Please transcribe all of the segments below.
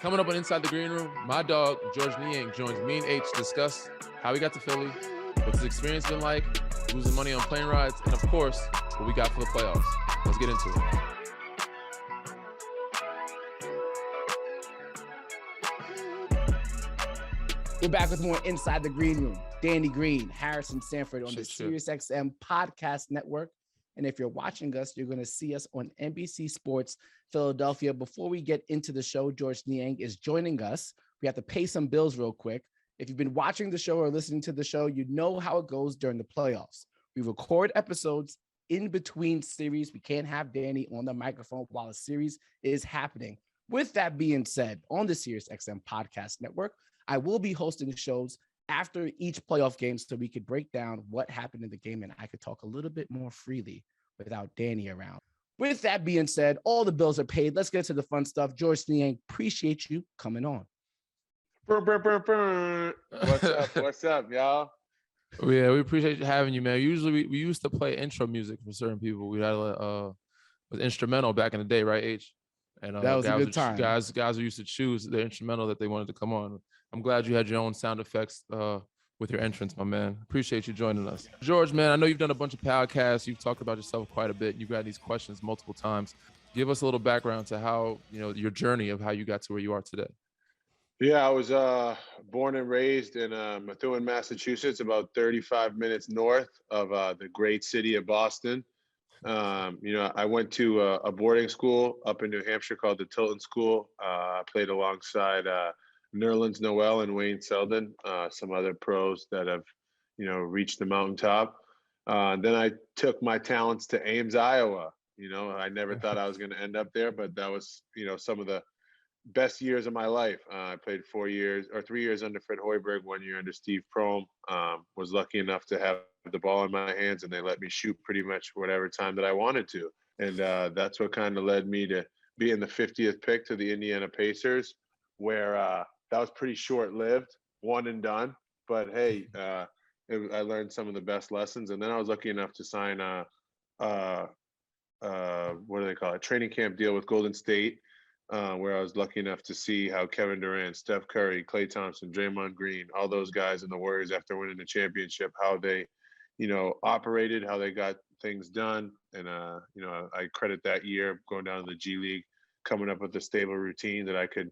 Coming up on Inside the Green Room, my dog, Georges Niang, joins me and H to discuss how he got to Philly, what's his experience been like, losing money on plane rides, and of course, what we got for the playoffs. Let's get into it. We're back with more Inside the Green Room. Danny Green, Harrison Sanford on the Sirius XM Podcast Network. And if you're watching us, you're going to see us on NBC Sports Philadelphia. Before we get into the show, Georges Niang is joining us. We have to pay some bills real quick. If you've been watching the show or listening to the show, you know how it goes during the playoffs. We record episodes in between series. We can't have Danny on the microphone while a series is happening. With that being said, on the Sirius XM Podcast Network, I will be hosting shows after each playoff game so we could break down what happened in the game and I could talk a little bit more freely without Danny around. With that being said, all the bills are paid. Let's get to the fun stuff. Georges Niang, appreciate you coming on. What's up, y'all? Yeah, we appreciate having you, man. Usually we used to play intro music for certain people. We had was instrumental back in the day, right, H? And that was a good time. Guys who used to choose the instrumental that they wanted to come on. I'm glad you had your own sound effects with your entrance, my man. Appreciate you joining us. George, man, I know you've done a bunch of podcasts. You've talked about yourself quite a bit. You've got these questions multiple times. Give us a little background to how, your journey of how you got to where you are today. Yeah, I was born and raised in Methuen, Massachusetts, about 35 minutes north of the great city of Boston. I went to a boarding school up in New Hampshire called the Tilton School. I played alongside Nerlens Noel and Wayne Selden, some other pros that have, reached the mountaintop. Then I took my talents to Ames, Iowa. I never thought I was going to end up there, but that was, some of the best years of my life. I played 3 years under Fred Hoiberg, 1 year under Steve Prohm. Was lucky enough to have the ball in my hands, and they let me shoot pretty much whatever time that I wanted to. And that's what kind of led me to being the 50th pick to the Indiana Pacers, where that was pretty short-lived, one and done. But hey, I learned some of the best lessons. And then I was lucky enough to sign what do they call it? A training camp deal with Golden State, where I was lucky enough to see how Kevin Durant, Steph Curry, Klay Thompson, Draymond Green, all those guys in the Warriors after winning the championship, how they, operated, how they got things done. And, I credit that year going down to the G League, coming up with a stable routine that I could,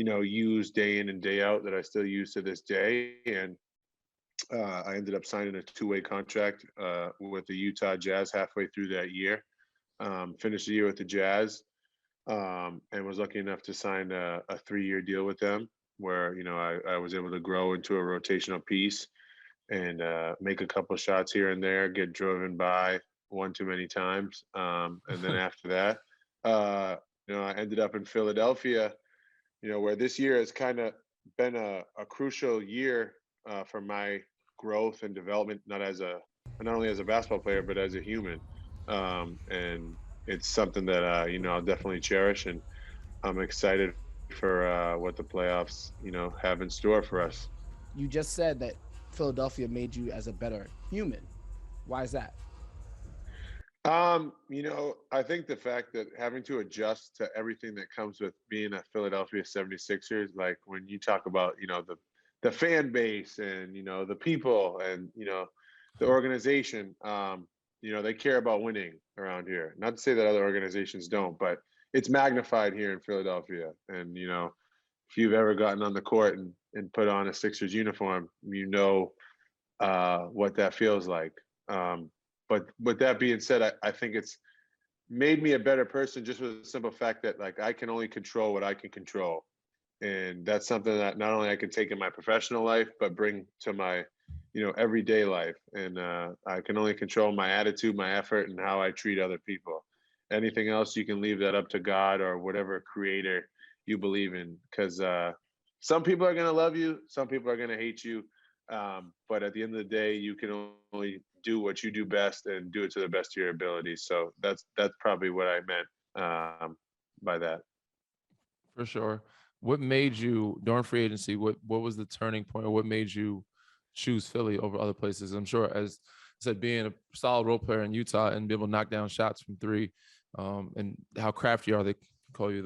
use day in and day out that I still use to this day. And I ended up signing a 2-way contract with the Utah Jazz halfway through that year. Finished the year with the Jazz. And was lucky enough to sign a 3-year deal with them where, I was able to grow into a rotational piece and make a couple shots here and there, get driven by one too many times. And then after that, I ended up in Philadelphia, where this year has kind of been a crucial year for my growth and development, not only as a basketball player, but as a human. And it's something that, I'll definitely cherish, and I'm excited for what the playoffs, have in store for us. You just said that Philadelphia made you as a better human. Why is that? I think the fact that having to adjust to everything that comes with being a Philadelphia 76ers, like when you talk about, the fan base and, the people and, the organization, they care about winning around here. Not to say that other organizations don't, but it's magnified here in Philadelphia. And, if you've ever gotten on the court and put on a Sixers uniform, what that feels like. But with that being said, I think it's made me a better person just with the simple fact that, like, I can only control what I can control. And that's something that not only I can take in my professional life, but bring to my, everyday life. And I can only control my attitude, my effort, and how I treat other people. Anything else, you can leave that up to God or whatever creator you believe in. Because some people are going to love you. Some people are going to hate you. But at the end of the day, you can only do what you do best and do it to the best of your abilities. So that's probably what I meant by that. For sure. What made you, during free agency, what was the turning point, or what made you choose Philly over other places? I'm sure, as I said, being a solid role player in Utah and be able to knock down shots from three, and how crafty are they? Call you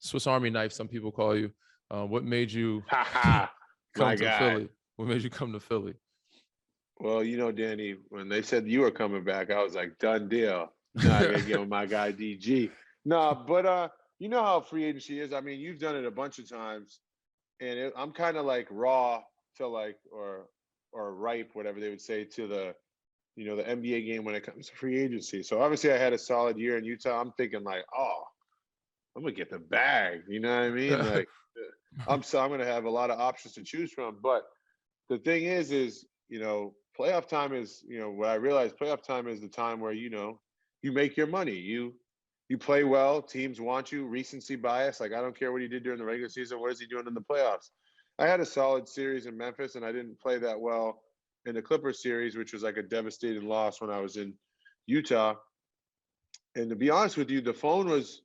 Swiss Army knife, some people call you. What made you My come to guy. Philly? What made you come to Philly? Well, Danny, when they said you were coming back, I was like, done deal. No, I gotta get with my guy DG. No, but you know how free agency is. I mean, you've done it a bunch of times, and I'm kind of like raw to like or ripe, whatever they would say, to the the NBA game when it comes to free agency. So obviously, I had a solid year in Utah. I'm thinking like, oh, I'm gonna get the bag. You know what I mean? Like, I'm gonna have a lot of options to choose from. But the thing is playoff time is, what I realized, playoff time is the time where, you make your money. You play well, teams want you, recency bias. Like, I don't care what he did during the regular season. What is he doing in the playoffs? I had a solid series in Memphis, and I didn't play that well in the Clippers series, which was like a devastating loss when I was in Utah. And to be honest with you, the phone was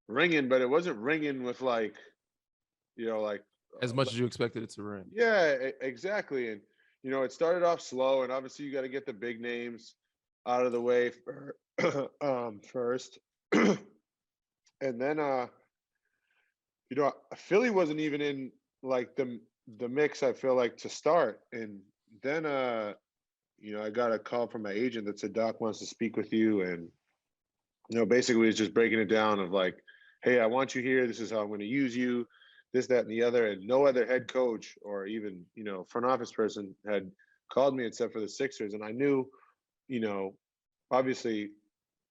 ringing, but it wasn't ringing with like, like as much as you expected it to ring. Yeah, exactly. And it started off slow, and obviously you got to get the big names out of the way first, and then Philly wasn't even in like the mix. I feel like to start, and then I got a call from my agent that said Doc wants to speak with you, and basically it's just breaking it down of like, hey, I want you here. This is how I'm going to use you. This, that, and the other, and no other head coach or even, front office person had called me except for the Sixers. And I knew, obviously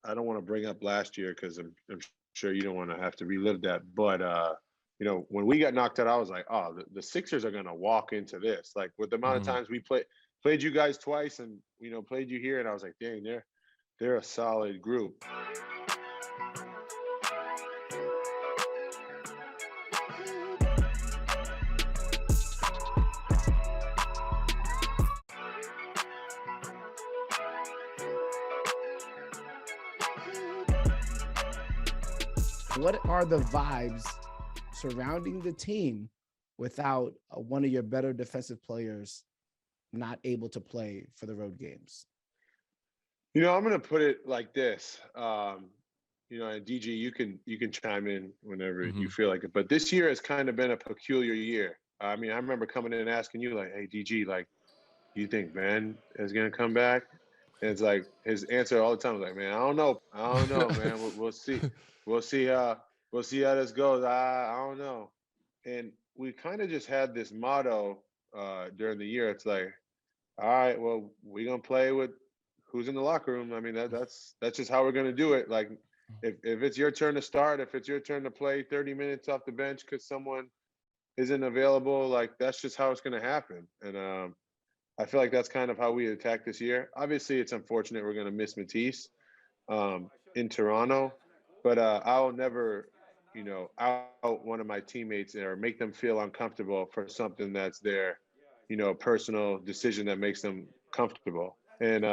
I don't want to bring up last year because I'm sure you don't want to have to relive that. But, when we got knocked out, I was like, oh, the Sixers are going to walk into this. Like with the amount of times we played you guys twice and, played you here. And I was like, dang, they're a solid group. What are the vibes surrounding the team without one of your better defensive players not able to play for the road games? I'm going to put it like this. And DG, you can chime in whenever you feel like it. But this year has kind of been a peculiar year. I mean, I remember coming in and asking you, like, hey, DG, like, do you think Ben is going to come back? And it's like his answer all the time was like, man, I don't know, man. We'll see. We'll see how this goes. I don't know. And we kind of just had this motto during the year. It's like, all right, well, we're gonna play with who's in the locker room. I mean, that's just how we're gonna do it. Like, if it's your turn to start, if it's your turn to play 30 minutes off the bench because someone isn't available, like that's just how it's gonna happen. And I feel like that's kind of how we attack this year. Obviously, it's unfortunate we're gonna miss Matisse in Toronto, but I'll never, out one of my teammates or make them feel uncomfortable for something that's their, personal decision that makes them comfortable. And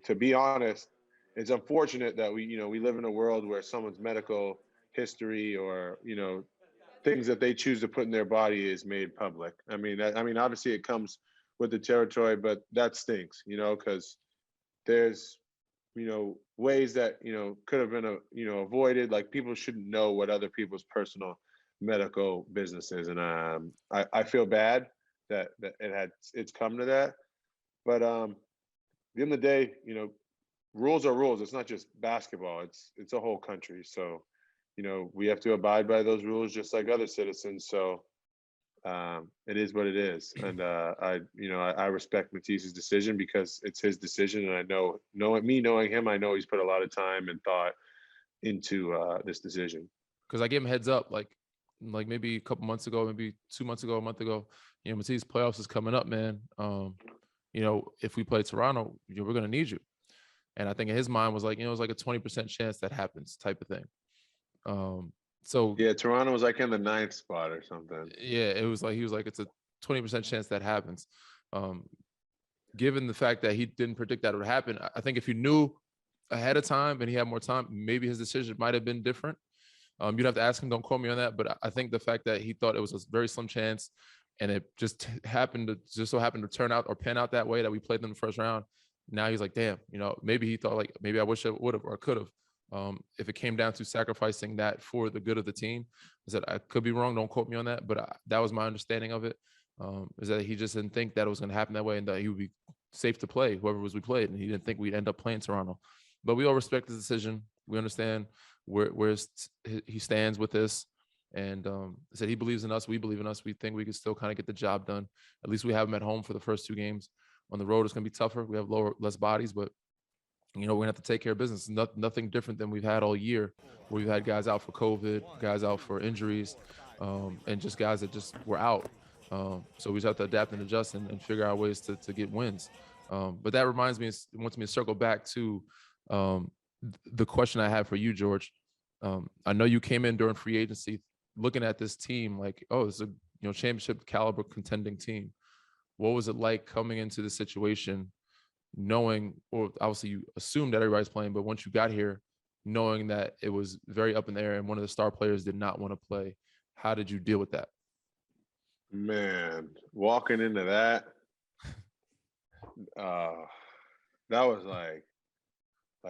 to be honest, it's unfortunate that we live in a world where someone's medical history or, things that they choose to put in their body is made public. I mean, obviously it comes with the territory, but that stinks, because there's, ways that, could have been, avoided. Like people shouldn't know what other people's personal medical business is. And I feel bad that it's come to that. But at the end of the day, rules are rules. It's not just basketball. It's a whole country. So, we have to abide by those rules just like other citizens. So it is what it is. And I respect Matisse's decision because it's his decision. And I know, knowing him, I know he's put a lot of time and thought into this decision. Because I gave him heads up, like maybe a couple months ago, maybe 2 months ago, a month ago, Matisse playoffs is coming up, man. If we play Toronto, we're going to need you. And I think in his mind was like, it's like a 20% chance that happens type of thing. So yeah, Toronto was like in the 9th spot or something. Yeah, it was like, he was like, it's a 20% chance that happens. Given the fact that he didn't predict that would happen, I think if he knew ahead of time and he had more time, maybe his decision might have been different. You'd have to ask him, don't quote me on that. But I think the fact that he thought it was a very slim chance and it just so happened to turn out or pan out that way that we played them in the first round. Now he's like, damn, maybe he thought like, maybe I wish I would have or could have. If it came down to sacrificing that for the good of the team, I said, I could be wrong. Don't quote me on that, but that was my understanding of it. Is that he just didn't think that it was going to happen that way and that he would be safe to play whoever we played, and he didn't think we'd end up playing Toronto. But we all respect his decision. We understand where he stands with this, and said he believes in us. We believe in us. We think we can still kind of get the job done. At least we have him at home for the first 2 games. On the road, it's going to be tougher. We have less bodies, but we're gonna have to take care of business. Nothing different than we've had all year, where we've had guys out for COVID, guys out for injuries, and just guys that just were out. So we just have to adapt and adjust and figure out ways to get wins. But that wants me to circle back to the question I have for you, George. I know you came in during free agency looking at this team like, oh, it's a championship caliber contending team. What was it like coming into the situation, knowing, or obviously you assumed that everybody's playing, but once you got here, knowing that it was very up in the air and one of the star players did not want to play? How did you deal with that? Man, walking into that, that was like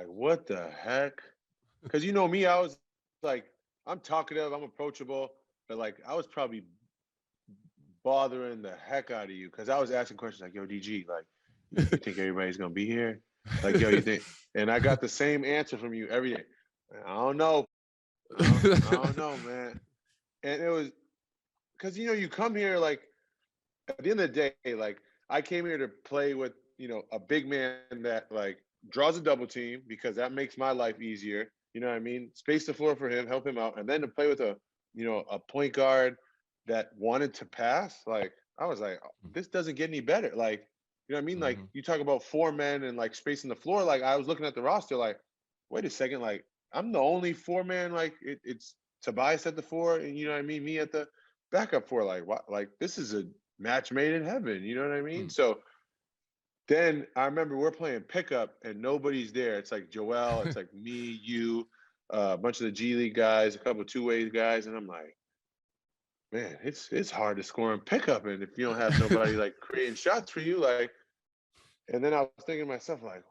what the heck? Because you know me, I was like, I'm talkative, I'm approachable, but like I was probably bothering the heck out of you because I was asking questions like, yo, DG, like, you think everybody's gonna be here? Like, yo, you think? And I got the same answer from you every day. I don't know. I don't know, man. And it was because you come here like at the end of the day, like I came here to play with a big man that like draws a double team because that makes my life easier. You know what I mean? Space the floor for him, help him out, and then to play with a point guard that wanted to pass. Like I was like, this doesn't get any better. Like, you know what I mean? Like you talk about 4 men and like spacing the floor. Like I was looking at the roster, like, wait a second, like I'm the only 4-man. Like it's Tobias at the 4, and you know what I mean, me at the backup 4. Like what? Like this is a match made in heaven. You know what I mean? So then I remember we're playing pickup and nobody's there. It's like Joel, it's like me, you, a bunch of the G League guys, a couple of two-way guys, and I'm like, man, it's hard to score in pickup, and if you don't have nobody like creating shots for you, like. And then I was thinking to myself, like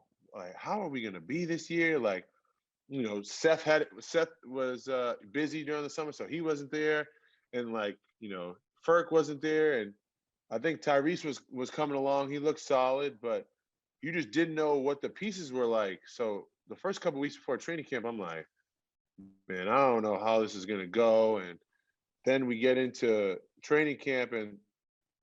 how are we gonna be this year? Like, Seth was busy during the summer, so he wasn't there, and like Ferk wasn't there, and I think Tyrese was coming along. He looked solid, but you just didn't know what the pieces were like. So the first couple of weeks before training camp, I'm like, man, I don't know how this is gonna go. And then we get into training camp, and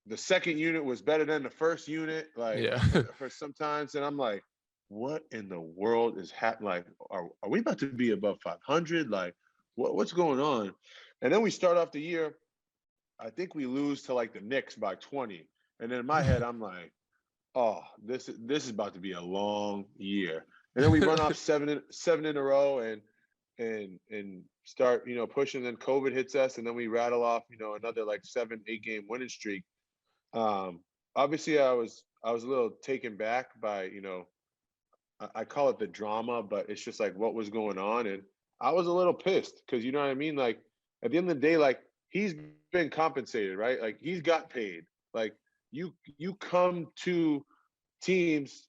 the second unit was better than the first unit, like for sometimes. And I'm like, what in the world is happening? Like, are we about to be above 500? Like, what's going on? And then we start off the year, I think we lose to like the Knicks by 20. And then in my head, I'm like, oh, this is about to be a long year. And then we run off seven in a row and start, pushing. Then COVID hits us, and then we rattle off, another like 7-8 game winning streak. Obviously I was a little taken back by, I call it the drama, but it's just like what was going on. And I was a little pissed because, you know what I mean? Like at the end of the day, like he's been compensated, right? Like he's got paid. Like you come to teams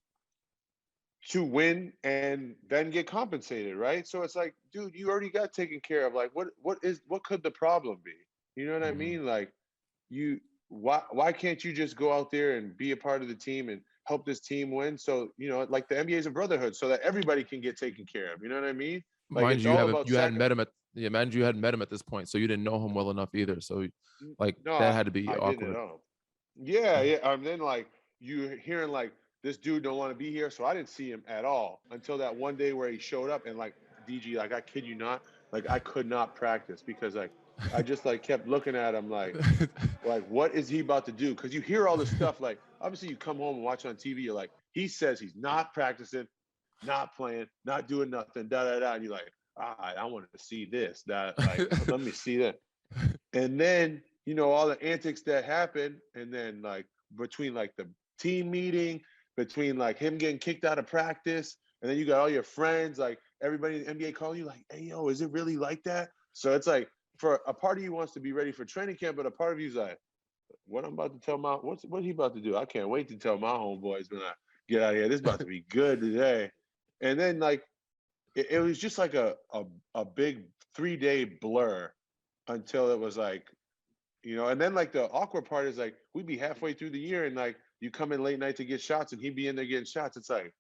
to win and then get compensated, right? So it's like, dude, you already got taken care of. Like what could the problem be? You know what I mean? Like why can't you just go out there and be a part of the team and help this team win? So, like the NBA is a brotherhood so that everybody can get taken care of. You know what I mean? Like mind you, hadn't met him at this point, so you didn't know him well enough either. So like no, that had to be I awkward. didn't know. Yeah. And then like you hearing like this dude don't want to be here. So I didn't see him at all until that one day where he showed up, and like DG, like I kid you not, like I could not practice because like I just like kept looking at him like what is he about to do? Because you hear all this stuff. Like obviously you come home and watch on TV. You're like, he says he's not practicing, not playing, not doing nothing, and you're like, all right, I want to see this. That like let me see that. And then all the antics that happen, and then like between like the team meeting, between like him getting kicked out of practice, and then you got all your friends, like everybody in the NBA calling you like, hey yo, is it really like that? So it's like, for a part of you wants to be ready for training camp, but a part of you's like, what I'm about to tell what he about to do? I can't wait to tell my homeboys when I get out of here. This is about to be good today. And then like it was just like a big 3-day blur until it was like, and then like the awkward part is like we'd be halfway through the year and like you come in late night to get shots and he'd be in there getting shots. It's like,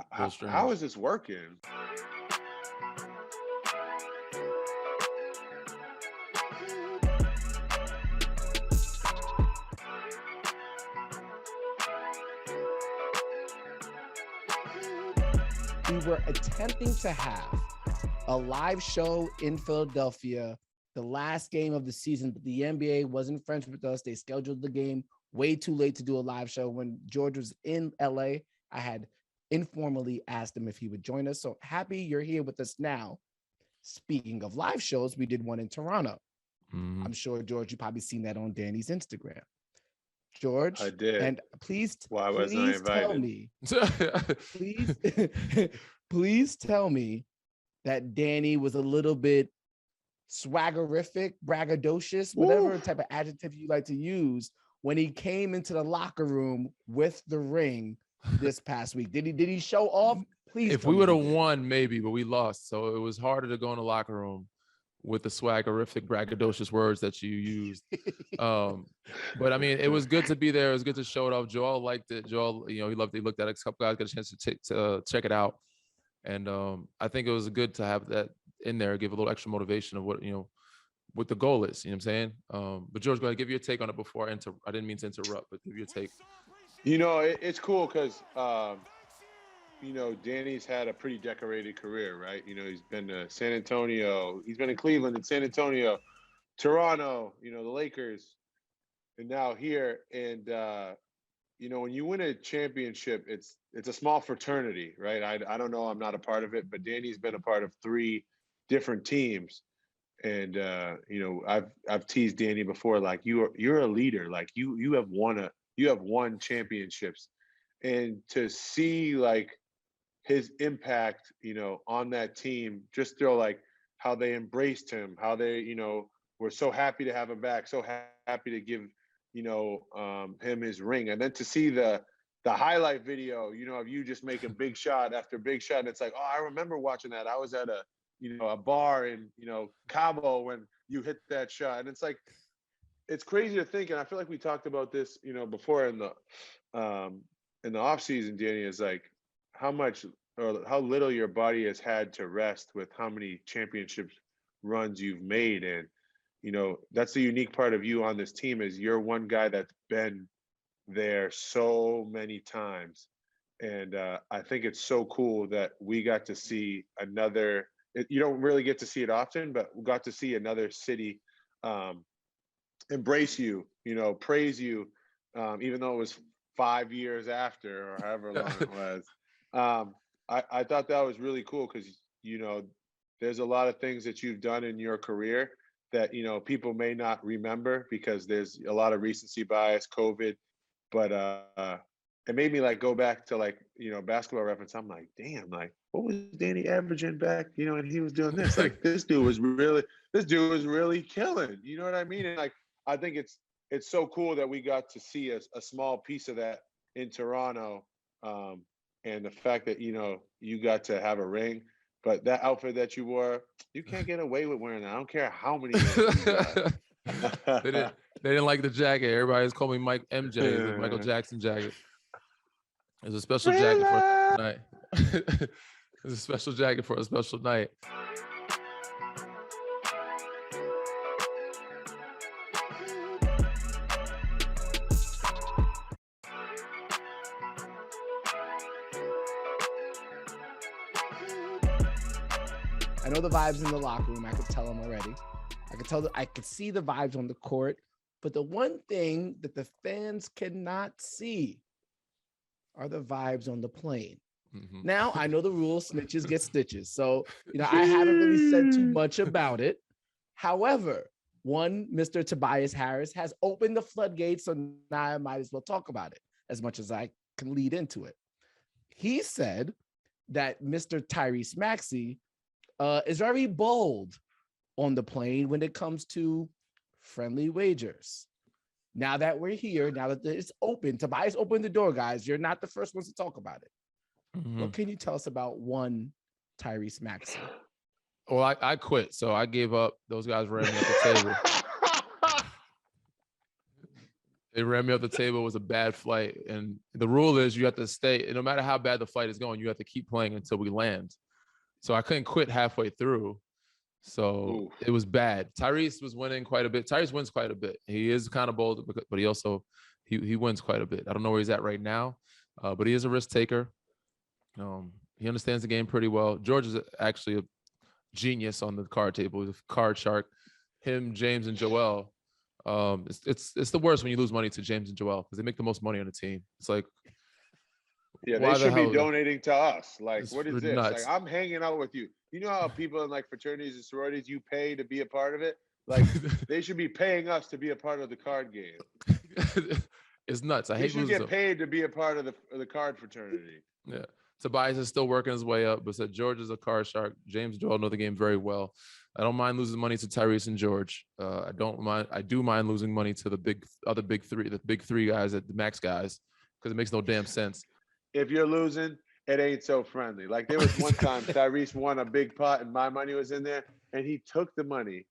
how is this working? We were attempting to have a live show in Philadelphia, the last game of the season, but the NBA wasn't friends with us. They scheduled the game way too late to do a live show. When George was in LA, I had informally asked him if he would join us. So happy you're here with us now. Speaking of live shows, we did one in Toronto. Mm-hmm. I'm sure, George, you probably seen that on Danny's Instagram. George, I did. And please tell me, please tell me that Danny was a little bit swaggerific, braggadocious, whatever type of adjective you like to use, when he came into the locker room with the ring this past week. Did he show off? Please. If we would have won, maybe, but we lost, so it was harder to go in the locker room with the swaggerific, braggadocious words that you used. But I mean, it was good to be there. It was good to show it off. Joel liked it. Joel, he loved it. He looked at it. A couple guys got a chance to check it out. And I think it was good to have that in there, give a little extra motivation of what, what the goal is. You know what I'm saying? But George, go ahead, give your take on it before I didn't mean to interrupt, but give your take. It's cool because, Danny's had a pretty decorated career, right? He's been to San Antonio. He's been in Cleveland and San Antonio, Toronto, the Lakers, and now here. And, when you win a championship, it's a small fraternity, right? I don't know. I'm not a part of it, but Danny's been a part of 3 different teams. And, I've teased Danny before, like you're a leader, like you have won championships, and to see like his impact, on that team, just through like how they embraced him, how they, were so happy to have him back, so happy to give, him his ring. And then to see the highlight video, of you just making big shot after big shot. And it's like, oh, I remember watching that. I was at a bar in, Cabo when you hit that shot. And it's like, it's crazy to think. And I feel like we talked about this, before in the off season, Danny, is like how much or how little your body has had to rest with how many championships runs you've made. And, that's the unique part of you on this team, is you're one guy that's been there so many times. And I think it's so cool that we got to see another, you don't really get to see it often, but we got to see another city embrace you, praise you, even though it was 5 years after or however long it was. I thought that was really cool because, there's a lot of things that you've done in your career that, people may not remember because there's a lot of recency bias, COVID, but it made me like go back to like, basketball reference. I'm like, damn, like what was Danny averaging back, and he was doing this, like this dude was really killing, you know what I mean? And like, I think it's so cool that we got to see a small piece of that in Toronto. And the fact that, you got to have a ring, but that outfit that you wore, you can't get away with wearing that. I don't care how many rings you got. They didn't like the jacket. Everybody just called me Mike MJ, the Michael Jackson jacket. It's a special jacket for a night. It's a special jacket for a special night. I know the vibes in the locker room. I could tell them already. I could see the vibes on the court. But the one thing that the fans cannot see are the vibes on the plane. Mm-hmm. Now, I know the rule, snitches get stitches. So, I haven't really said too much about it. However, Mr. Tobias Harris has opened the floodgates, so now I might as well talk about it as much as I can lead into it. He said that Mr. Tyrese Maxey is very bold on the plane when it comes to friendly wagers. Now that we're here, now that it's open, Tobias opened the door, guys. You're not the first ones to talk about it. Mm-hmm. What can you tell us about Tyrese Maxey? Well, I quit, so I gave up. Those guys ran me off the table. They ran me off the table. It was a bad flight. And the rule is you have to stay. No matter how bad the flight is going, you have to keep playing until we land. So I couldn't quit halfway through. So It was bad. Tyrese was winning quite a bit. Tyrese wins quite a bit. He is kind of bold, but he also he wins quite a bit. I don't know where he's at right now, but he is a risk taker. He understands the game pretty well. George is actually a genius on the card table. He's a card shark. Him, James, and Joel. It's the worst when you lose money to James and Joel because they make the most money on the team. It's like, yeah, they should be donating to us. Like, what is this? Nuts. Like, I'm hanging out with you. You know how people in like fraternities and sororities, you pay to be a part of it? Like, they should be paying us to be a part of the card game. It's nuts. I hate losing. You should get paid to be a part of the card fraternity. Yeah. Tobias is still working his way up, but said George is a card shark. James and Joel know the game very well. I don't mind losing money to Tyrese and George. I do mind losing money to the big three guys, the max guys, because it makes no damn sense. If you're losing, it ain't so friendly. Like there was one time Tyrese won a big pot and my money was in there, and he took the money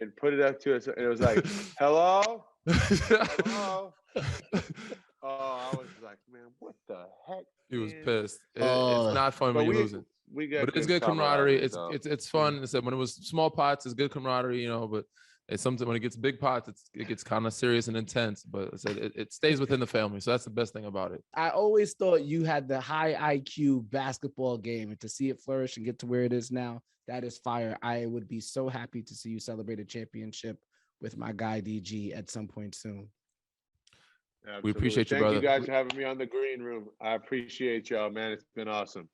and put it up to us, and it was like, "Hello, hello." Oh, I was like, man, what the heck? He was pissed. It's not fun when you're losing. But it's good camaraderie. It's fun. I said when it was small pots, it's good camaraderie, but it's something when it gets big pots, it gets kind of serious and intense. But I said it stays within the family, so that's the best thing about it. I always thought you had the high IQ basketball game, and to see it flourish and get to where it is now, that is fire. I would be so happy to see you celebrate a championship with my guy DG at some point soon. Absolutely. We appreciate you, brother. Thank you guys for having me on the green room. I appreciate y'all, man. It's been awesome.